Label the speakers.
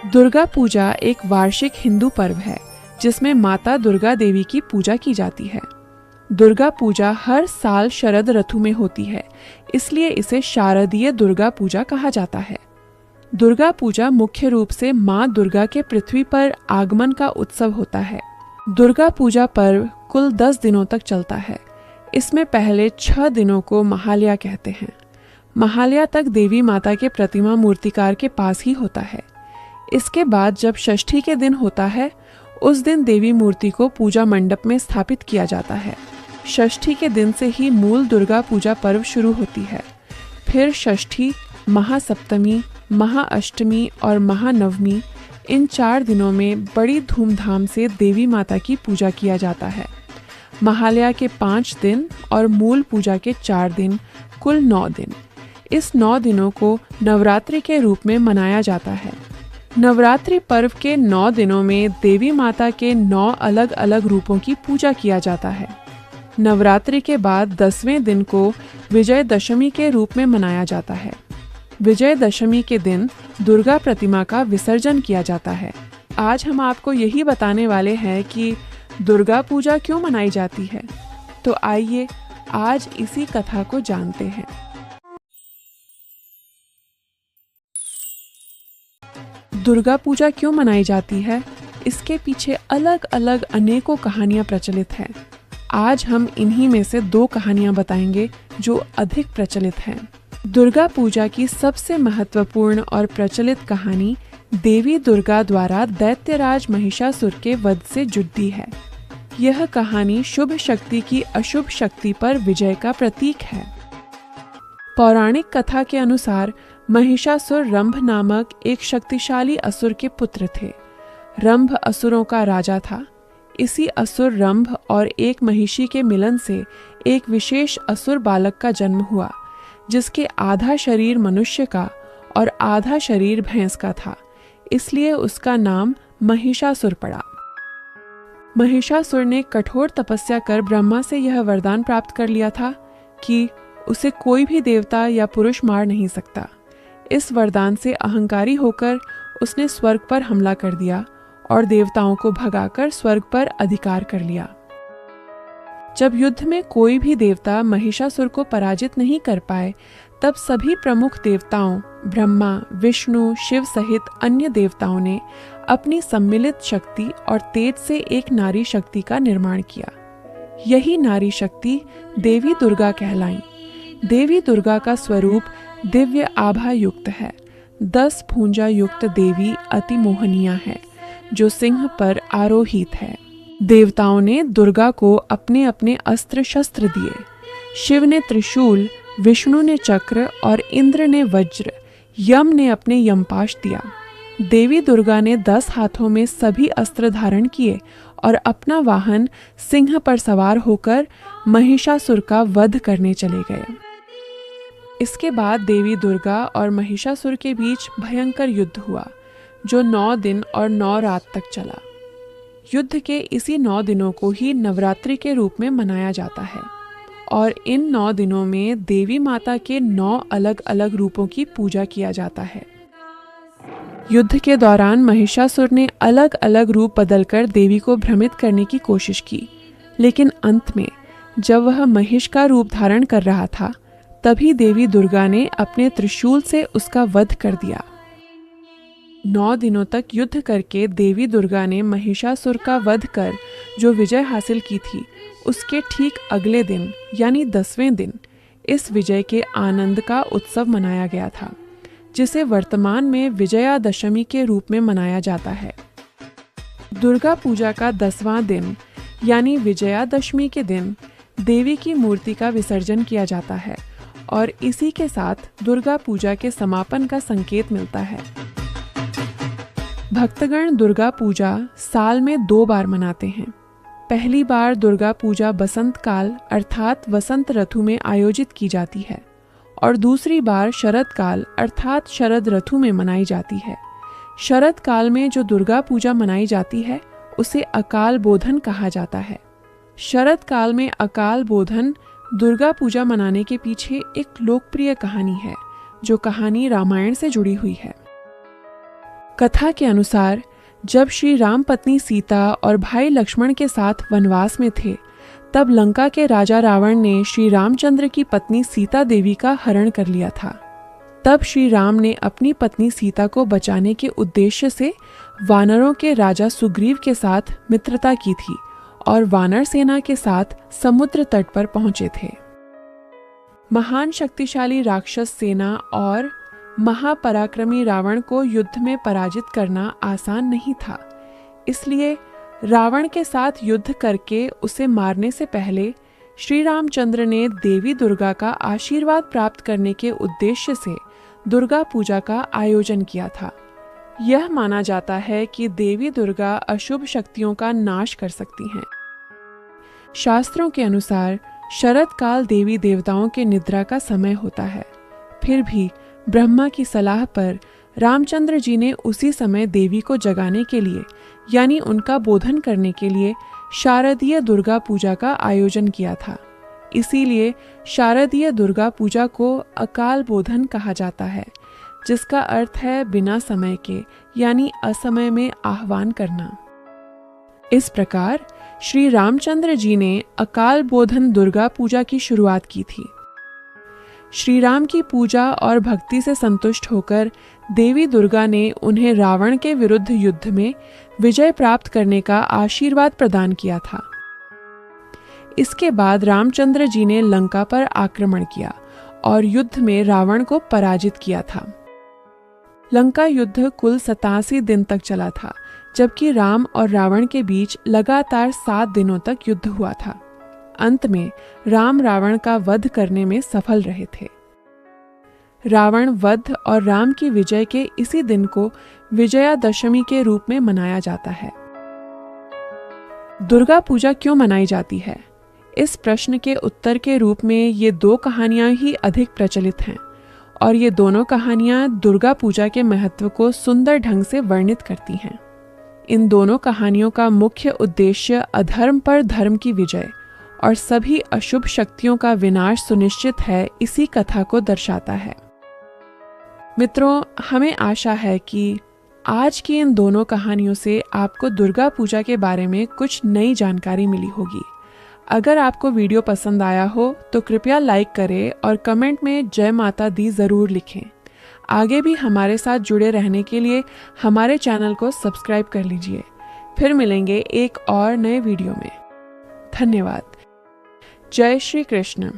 Speaker 1: दुर्गा पूजा एक वार्षिक हिंदू पर्व है जिसमें माता दुर्गा देवी की पूजा की जाती है। दुर्गा पूजा हर साल शरद ऋतु में होती है, इसलिए इसे शारदीय दुर्गा पूजा कहा जाता है। दुर्गा पूजा मुख्य रूप से माँ दुर्गा के पृथ्वी पर आगमन का उत्सव होता है। दुर्गा पूजा पर्व कुल 10 दिनों तक चलता है। इसमें पहले 6 दिनों को महालया कहते हैं। महालया तक देवी माता के प्रतिमा मूर्तिकार के पास ही होता है। इसके बाद जब षष्ठी के दिन होता है, उस दिन देवी मूर्ति को पूजा मंडप में स्थापित किया जाता है। षष्ठी के दिन से ही मूल दुर्गा पूजा पर्व शुरू होती है। फिर षष्ठी, महासप्तमी, महाअष्टमी और महानवमी, इन 4 दिनों में बड़ी धूमधाम से देवी माता की पूजा किया जाता है। महालया के 5 दिन और मूल पूजा के 4 दिन, कुल 9 दिन। इस 9 दिनों को नवरात्रि के रूप में मनाया जाता है। नवरात्रि पर्व के 9 दिनों में देवी माता के 9 अलग अलग रूपों की पूजा किया जाता है। नवरात्रि के बाद 10वें दिन को विजयदशमी के रूप में मनाया जाता है। विजयदशमी के दिन दुर्गा प्रतिमा का विसर्जन किया जाता है। आज हम आपको यही बताने वाले हैं कि दुर्गा पूजा क्यों मनाई जाती है। तो आइए आज इसी कथा को जानते हैं। दुर्गा पूजा क्यों मनाई जाती है, इसके पीछे अलग अलग अनेकों कहानियां प्रचलित हैं। आज हम इन्हीं में से 2 कहानियां बताएंगे जो अधिक प्रचलित हैं। दुर्गा पूजा की सबसे महत्वपूर्ण और प्रचलित कहानी देवी दुर्गा द्वारा दैत्यराज महिषासुर के वध से जुड़ती है। यह कहानी शुभ शक्ति की अशुभ शक्ति पर विजय का प्रतीक है। पौराणिक कथा के अनुसार महिषासुर रंभ नामक एक शक्तिशाली असुर के पुत्र थे। रंभ असुरों का राजा था। इसी असुर रंभ और एक महिषी के मिलन से एक विशेष असुर बालक का जन्म हुआ, जिसके आधा शरीर मनुष्य का और आधा शरीर भैंस का था। इसलिए उसका नाम महिषासुर पड़ा। महिषासुर ने कठोर तपस्या कर ब्रह्मा से यह वरदान प्राप्त कर लिया था कि उसे कोई भी देवता या पुरुष मार नहीं सकता। इस वरदान से अहंकारी होकर उसने स्वर्ग पर हमला कर दिया और देवताओं को भगाकर स्वर्ग पर अधिकार कर लिया। जब युद्ध में कोई भी देवता महिषासुर को पराजित नहीं कर पाए, तब सभी प्रमुख देवताओं ब्रह्मा, विष्णु, शिव सहित अन्य देवताओं ने अपनी सम्मिलित शक्ति और तेज से एक नारी शक्ति का निर्माण किया। यही नारी शक्ति देवी दुर्गा कहलाई। देवी दुर्गा का स्वरूप दिव्य आभा युक्त है। 10 भुजा युक्त देवी अति मोहनीय है, जो सिंह पर आरोहित है। देवताओं ने दुर्गा को अपने अपने अस्त्र शस्त्र दिए। शिव ने त्रिशूल, विष्णु ने चक्र और इंद्र ने वज्र, यम ने अपने यमपाश दिया। देवी दुर्गा ने 10 हाथों में सभी अस्त्र धारण किए और अपना वाहन सिंह पर सवार होकर महिषासुर का वध करने चले गए। इसके बाद देवी दुर्गा और महिषासुर के बीच भयंकर युद्ध हुआ, जो 9 दिन और 9 रात तक चला। युद्ध के इसी 9 दिनों को ही नवरात्रि के रूप में मनाया जाता है और इन 9 दिनों में देवी माता के 9 अलग अलग रूपों की पूजा किया जाता है। युद्ध के दौरान महिषासुर ने अलग अलग रूप बदलकर देवी को भ्रमित करने की कोशिश की, लेकिन अंत में जब वह महिष का रूप धारण कर रहा था, तभी देवी दुर्गा ने अपने त्रिशूल से उसका वध कर दिया। 9 दिनों तक युद्ध करके देवी दुर्गा ने महिषासुर का वध कर जो विजय हासिल की थी, उसके ठीक अगले दिन यानी 10वें दिन इस विजय के आनंद का उत्सव मनाया गया था, जिसे वर्तमान में विजयादशमी के रूप में मनाया जाता है। दुर्गा पूजा का 10वां दिन यानी विजयादशमी के दिन देवी की मूर्ति का विसर्जन किया जाता है और इसी के साथ दुर्गा पूजा के समापन का संकेत मिलता है। भक्तगण दुर्गा पूजा साल में 2 बार मनाते हैं। पहली बार दुर्गा पूजा बसंत काल अर्थात वसंत ऋतु में आयोजित की जाती है और दूसरी बार शरद काल अर्थात शरद ऋतु में मनाई जाती है। शरद काल में जो दुर्गा पूजा मनाई जाती है, उसे अकाल बोधन कहा जाता है। शरद काल में अकाल बोधन दुर्गा पूजा मनाने के पीछे एक लोकप्रिय कहानी है, जो कहानी रामायण से जुड़ी हुई है। कथा के अनुसार जब श्री राम पत्नी सीता और भाई लक्ष्मण के साथ वनवास में थे, तब लंका के राजा रावण ने श्री रामचंद्र की पत्नी सीता देवी का हरण कर लिया था। तब श्री राम ने अपनी पत्नी सीता को बचाने के उद्देश्य से वानरों के राजा सुग्रीव के साथ मित्रता की थी और वानर सेना के साथ समुद्र तट पर पहुंचे थे। महान शक्तिशाली राक्षस सेना और महापराक्रमी रावण को युद्ध में पराजित करना आसान नहीं था। इसलिए रावण के साथ युद्ध करके उसे मारने से पहले श्री रामचंद्र ने देवी दुर्गा का आशीर्वाद प्राप्त करने के उद्देश्य से दुर्गा पूजा का आयोजन किया था। यह माना जाता है कि देवी दुर्गा अशुभ शक्तियों का नाश कर सकती हैं। शास्त्रों के अनुसार शरद काल देवी देवताओं के निद्रा का समय होता है। फिर भी ब्रह्मा की सलाह पर रामचंद्र जी ने उसी समय देवी को जगाने के लिए यानी उनका बोधन करने के लिए शारदीय दुर्गा पूजा का आयोजन किया था। इसीलिए शारदीय दुर्गा पूजा को अकाल बोधन कहा जाता है, जिसका अर्थ है बिना समय के यानी असमय में आह्वान करना। इस प्रकार श्री रामचंद्र जी ने अकाल बोधन दुर्गा पूजा की शुरुआत की थी। श्री राम की पूजा और भक्ति से संतुष्ट होकर देवी दुर्गा ने उन्हें रावण के विरुद्ध युद्ध में विजय प्राप्त करने का आशीर्वाद प्रदान किया था। इसके बाद रामचंद्र जी ने लंका पर आक्रमण किया और युद्ध में रावण को पराजित किया था। लंका युद्ध कुल 87 दिन तक चला था, जबकि राम और रावण के बीच लगातार 7 दिनों तक युद्ध हुआ था। अंत में राम रावण का वध करने में सफल रहे थे। रावण वध और राम की विजय के इसी दिन को विजयादशमी के रूप में मनाया जाता है। दुर्गा पूजा क्यों मनाई जाती है? इस प्रश्न के उत्तर के रूप में ये 2 कहानियां ही अधिक प्रचलित हैं और ये दोनों कहानियां दुर्गा पूजा के महत्व को सुंदर ढंग से वर्णित करती हैं। इन दोनों कहानियों का मुख्य उद्देश्य अधर्म पर धर्म की विजय और सभी अशुभ शक्तियों का विनाश सुनिश्चित है, इसी कथा को दर्शाता है। मित्रों, हमें आशा है कि आज की इन दोनों कहानियों से आपको दुर्गा पूजा के बारे में कुछ नई जानकारी मिली होगी। अगर आपको वीडियो पसंद आया हो तो कृपया लाइक करें और कमेंट में जय माता दी ज़रूर लिखें। आगे भी हमारे साथ जुड़े रहने के लिए हमारे चैनल को सब्सक्राइब कर लीजिए। फिर मिलेंगे एक और नए वीडियो में। धन्यवाद। जय श्री कृष्ण।